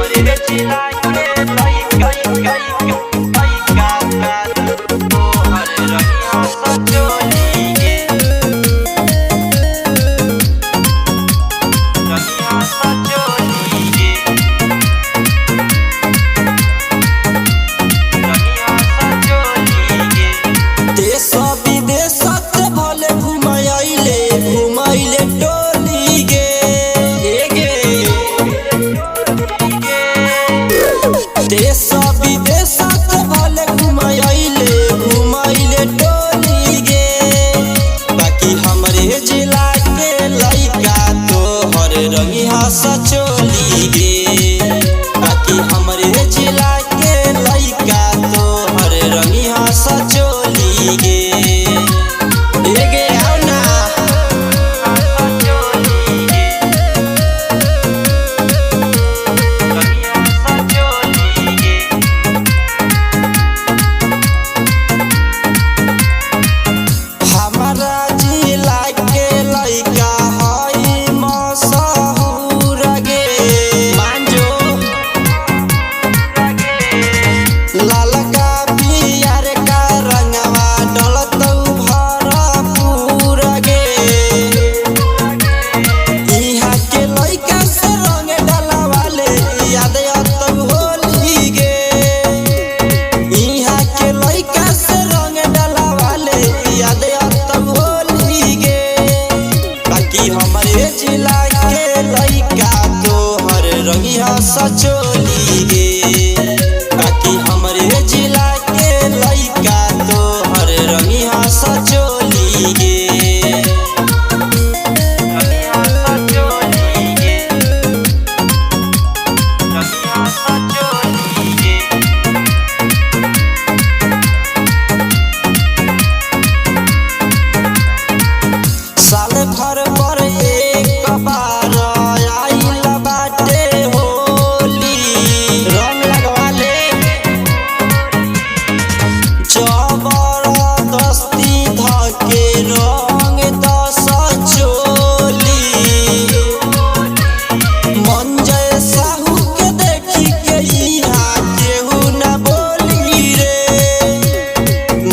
हमरे जिला के लइका लइका तोहर रंगिया सजोली गे रंगिया सजोली गे रंगिया सजोली गे। देश विदेश से भले घुमाइले टोली गे देश विदेश से भले घुमाइले टोली गे। बाकी हमरे जिला के लइका तोहर रंगिया सजोली गे। बाकी हमरे जिला के लइका तोहर रंगिया सजोली गे। हमरे जिला के लइका तोहर रंगिया सजोली गे। बाकी हमरे जिला के लइका तोहर रंगिया सजोली गे। रंगिया सजोली गे रंगिया सजोली गे। साल भर पर एक बार आइल बाटे होली। रंग लगवाले जबरदस्ती धके रंग दस चोली। मंजय साहू के देखी के इहाँ केहू न बोली रे।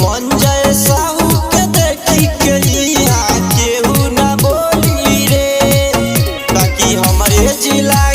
मंजय साहू के देखी के इहाँ केहू न बोली रे। बाकी हमरे जिला